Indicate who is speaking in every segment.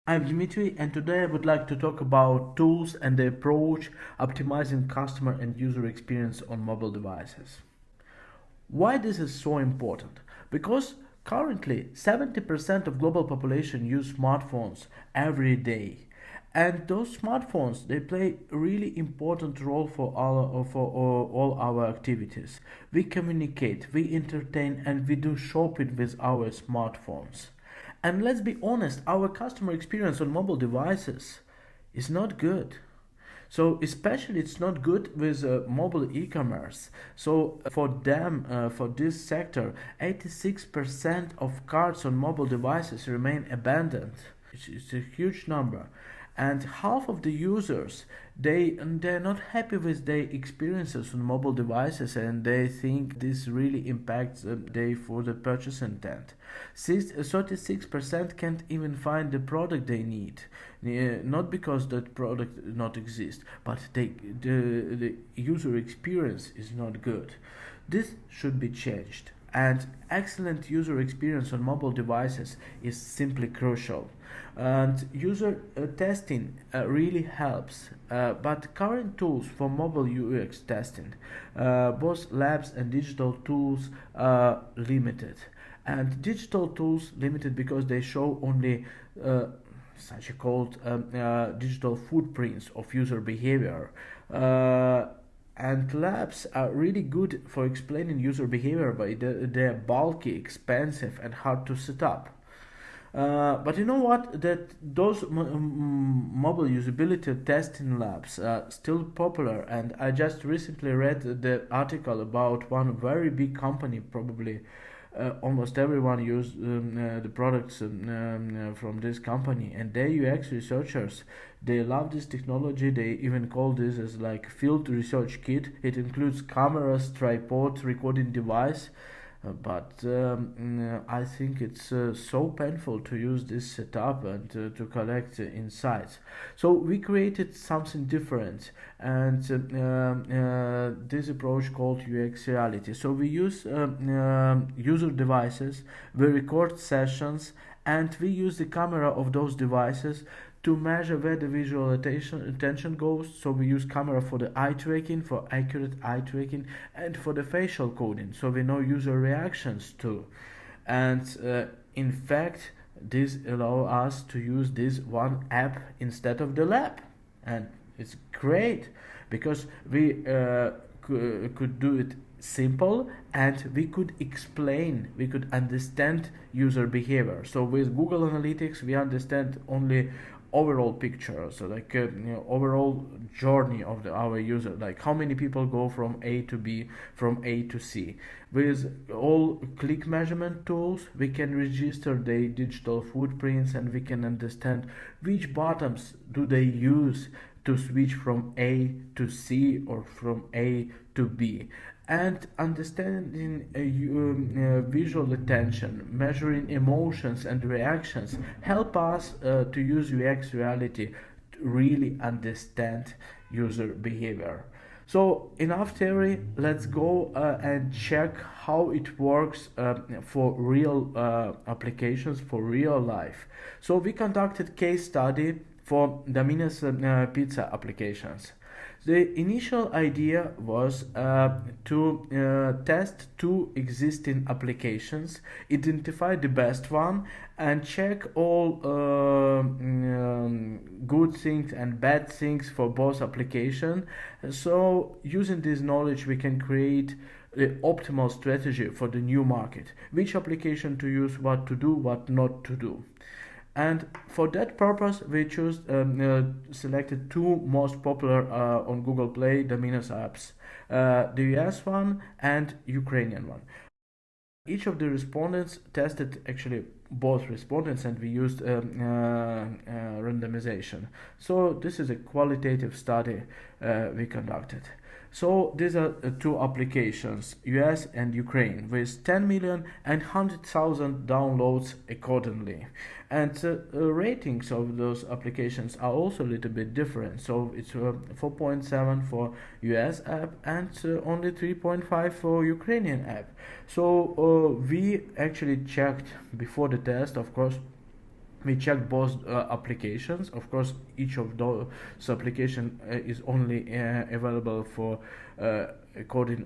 Speaker 1: I'm Dmitry, and today I would like to talk about tools and the approach optimizing customer and user experience on mobile devices. Why this is so important? Because currently 70% of global population use smartphones every day. And those smartphones, they play a really important role for all our activities. We communicate, we entertain, and we do shopping with our smartphones. And let's be honest, our customer experience on mobile devices is not good. So especially it's not good with mobile e-commerce. So for them, for this sector, 86% of carts on mobile devices remain abandoned. It's a huge number. And half of the users, they're not happy with their experiences on mobile devices, and they think this really impacts their further purchase intent. 36% can't even find the product they need, not because that product not exist, but the user experience is not good. This should be changed, and excellent user experience on mobile devices is simply crucial. And user testing really helps, but current tools for mobile UX testing, both labs and digital tools, are limited. And digital tools limited because they show only such a called digital footprints of user behavior. And labs are really good for explaining user behavior, but they're bulky, expensive, and hard to set up. But you know what? That those mobile usability testing labs are still popular, and I just recently read the article about one very big company, probably almost everyone use the products from this company, and they UX researchers, they love this technology. They even call this as like field research kit. It includes cameras, tripod, recording device, but I think it's so painful to use this setup and to collect insights. So we created something different, and this approach called UX reality. So we use user devices, we record sessions, and we use the camera of those devices to measure where the visual attention goes. So we use camera for the eye tracking, for accurate eye tracking, and for the facial coding, so we know user reactions too. And in fact, this allow us to use this one app instead of the lab, and it's great because we could do it simple, and we could explain, we could understand user behavior. So with Google Analytics we understand only overall picture, so like overall journey of our user, like how many people go from A to B, from A to C. With all click measurement tools we can register their digital footprints, and we can understand which buttons do they use to switch from A to C or from A to B. And understanding visual attention, measuring emotions and reactions help us to use UX reality to really understand user behavior. So enough theory, let's go and check how it works for real applications, for real life. So we conducted case study for Domino's pizza applications. The initial idea was to test two existing applications, identify the best one, and check all good things and bad things for both applications. So using this knowledge we can create the optimal strategy for the new market, which application to use, what to do, what not to do. And for that purpose we selected two most popular on Google Play Domino's apps, the US one and Ukrainian one. Each of the respondents tested, actually both respondents, and we used randomization. So this is a qualitative study we conducted. So these are two applications, US and Ukraine, with 10 million and 100,000 downloads accordingly. And ratings of those applications are also a little bit different. So it's 4.7 for US app and only 3.5 for Ukrainian app. So we actually checked before the test, of course, we checked both applications. Of course, each of those application is only available for coding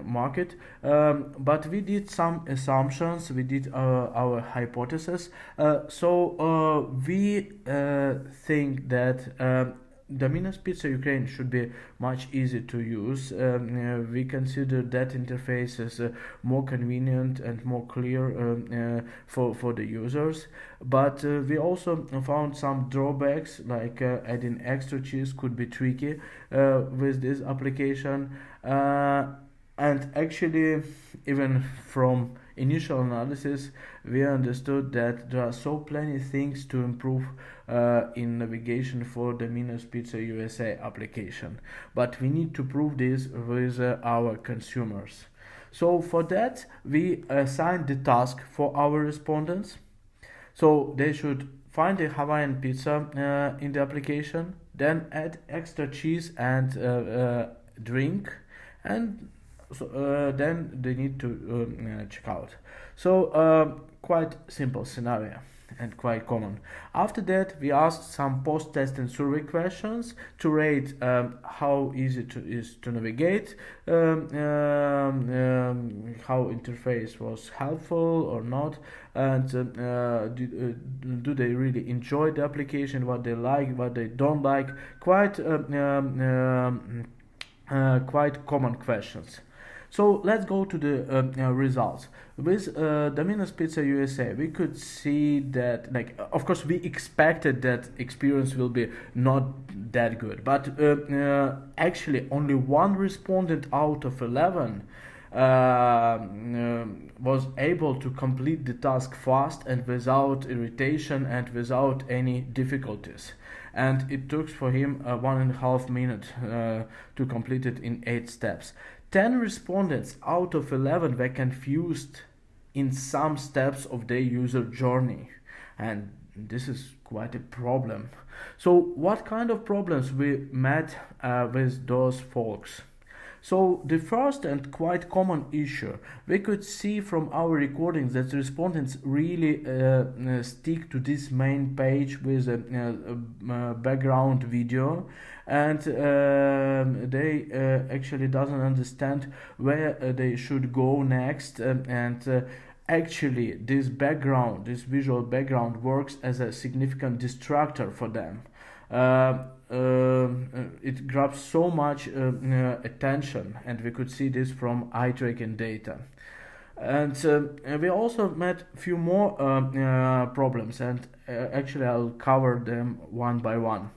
Speaker 1: market, but we did some assumptions, we did our hypothesis. We think that Domino's Pizza Ukraine should be much easier to use. We consider that interface as more convenient and more clear for the users. But we also found some drawbacks, like adding extra cheese could be tricky with this application. And actually, even from initial analysis, we understood that there are so plenty things to improve in navigation for the Domino's Pizza USA application. But we need to prove this with our consumers. So for that, we assigned the task for our respondents. So they should find a Hawaiian pizza in the application, then add extra cheese and drink, and then they need to check out. So quite simple scenario and quite common. After that, we asked some post-test and survey questions to rate how easy it is to navigate, how interface was helpful or not, and do they really enjoy the application, what they like, what they don't like. Quite common questions. So let's go to the results. With Domino's Pizza USA, we could see that, like, of course, we expected that experience will be not that good, but actually only one respondent out of 11 was able to complete the task fast and without irritation and without any difficulties. And it took for him 1.5 minutes to complete it in 8 steps. 10 respondents out of 11 were confused in some steps of their user journey, and this is quite a problem. So what kind of problems we met with those folks? So the first and quite common issue, we could see from our recordings that respondents really stick to this main page with a background video, and they actually doesn't understand where they should go next, and actually this visual background works as a significant distractor for them. It grabs so much attention, and we could see this from Eyetracking data. And we also met a few more problems, and actually I'll cover them one by one.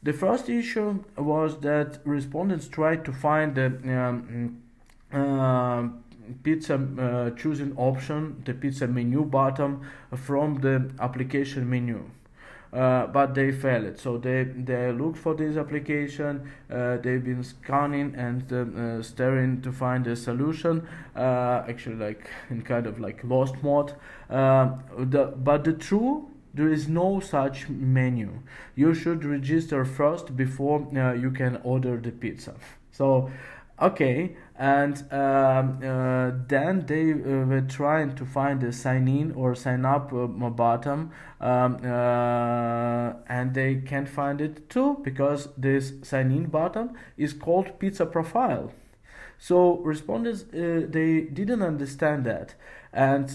Speaker 1: The first issue was that respondents tried to find the pizza choosing option, the pizza menu button, from the application menu. But they failed. So they looked for this application, they've been scanning and staring to find a solution, actually like in kind of like lost mode. There is no such menu. You should register first before you can order the pizza. So okay, and then they were trying to find a sign in or sign up button, and they can't find it too, because this sign in button is called pizza profile. So respondents they didn't understand that, and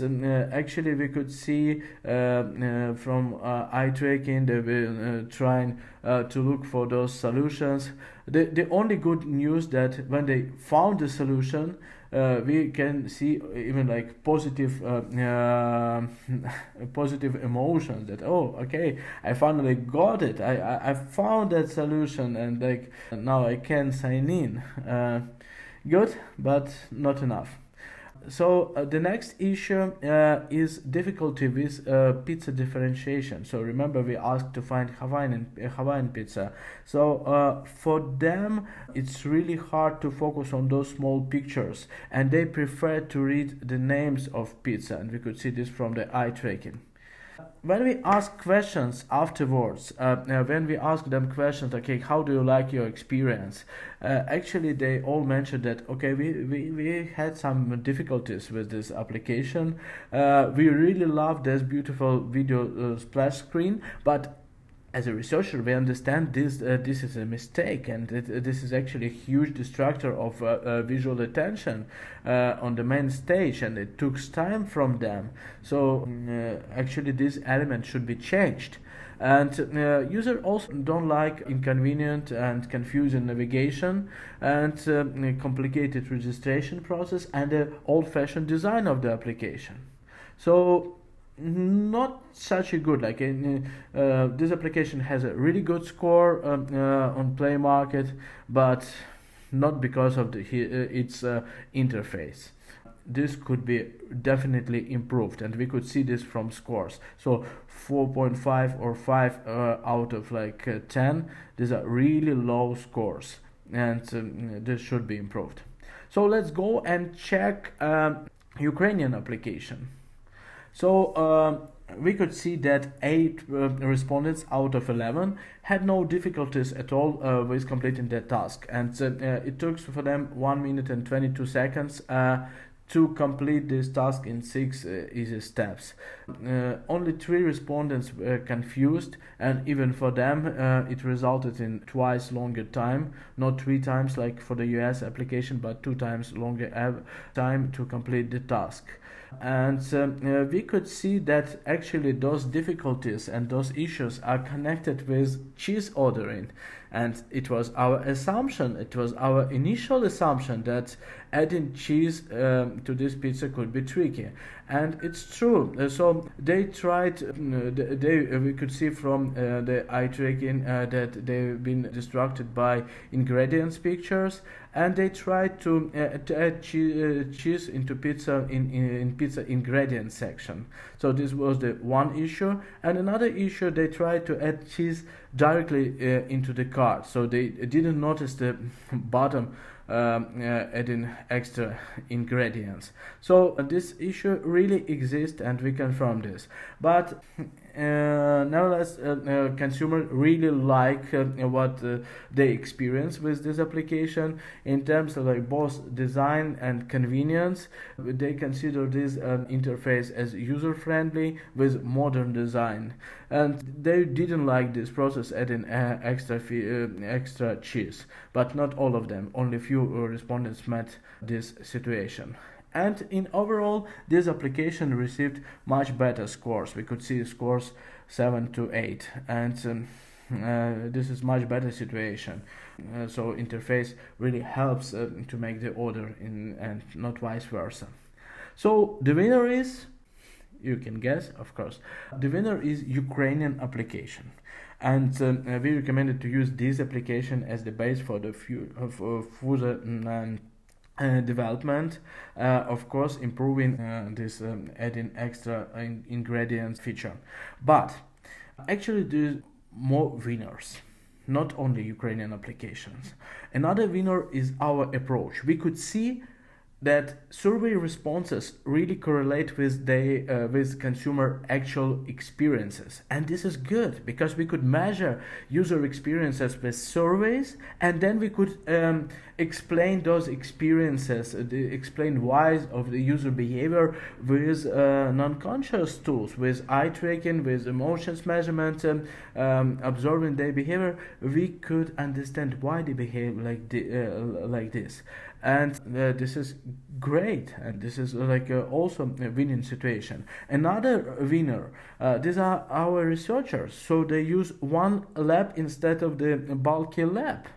Speaker 1: actually we could see from Eyetracking they were trying to look for those solutions. The only good news that when they found the solution, we can see even like positive emotions, that oh, okay, I finally got it, I found that solution, and like now I can sign in. Good, but not enough. So the next issue is difficulty with pizza differentiation. So remember, we asked to find Hawaiian pizza. So for them, it's really hard to focus on those small pictures, and they prefer to read the names of pizza, and we could see this from the Eyetracking. When we ask questions afterwards, when we ask them questions, okay, how do you like your experience? Actually, they all mentioned that, okay, we had some difficulties with this application. We really love this beautiful video splash screen, but as a researcher, we understand this is a mistake, and this is actually a huge distractor of visual attention on the main stage, and it took time from them. So actually, this element should be changed. And users also don't like inconvenient and confusing navigation and complicated registration process and the old-fashioned design of the application. So not such a good, like this application has a really good score on Play Market, but not because of its interface. This could be definitely improved, and we could see this from scores. So 4.5 or 5 out of 10, these are really low scores, and this should be improved. So let's go and check Ukrainian application. So we could see that 8 respondents out of 11 had no difficulties at all with completing their task, and it took for them 1 minute and 22 seconds to complete this task in 6 easy steps. Only 3 respondents were confused, and even for them it resulted in twice longer time, not 3 times like for the US application, but 2 times longer time to complete the task. And we could see that actually those difficulties and those issues are connected with cheese ordering, and it was our assumption, it was our initial assumption that adding cheese to this pizza could be tricky, and it's true. So they tried, we could see from the Eyetracking that they've been distracted by ingredients pictures, and they tried to add cheese into pizza in pizza ingredients section. So this was the one issue, and another issue, they tried to add cheese directly into the cart, so they didn't notice the bottom adding extra ingredients. So this issue really exists, and we confirm this. But nevertheless, consumers really like what they experience with this application in terms of both design and convenience. They consider this interface as user-friendly with modern design, and they didn't like this process adding extra cheese. But not all of them. Only few respondents met this situation. And in overall, this application received much better scores. We could see scores 7 to 8, and this is much better situation. So interface really helps to make the order and not vice versa. So the winner is, you can guess, of course, the winner is Ukrainian application. And we recommended to use this application as the base for the further development, of course improving this adding extra ingredients feature. But actually there's more winners, not only Ukrainian applications. Another winner is our approach. We could see that survey responses really correlate with consumer actual experiences, and this is good because we could measure user experiences with surveys, and then we could explain those experiences, explain why of the user behavior with non-conscious tools, with eye tracking, with emotions measurement, observing their behavior. We could understand why they behave like this. And this is great, and this is also a winning situation. Another winner, these are our researchers, so they use one lab instead of the bulky lab,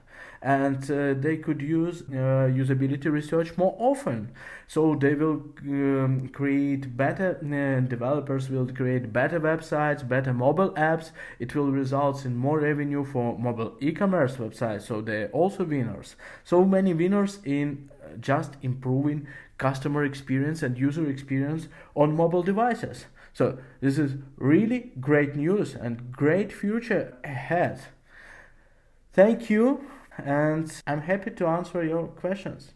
Speaker 1: and they could use usability research more often. So they will create better, developers will create better websites, better mobile apps. It will result in more revenue for mobile e-commerce websites, so they're also winners. So many winners in just improving customer experience and user experience on mobile devices. So this is really great news and great future ahead. Thank you, and I'm happy to answer your questions.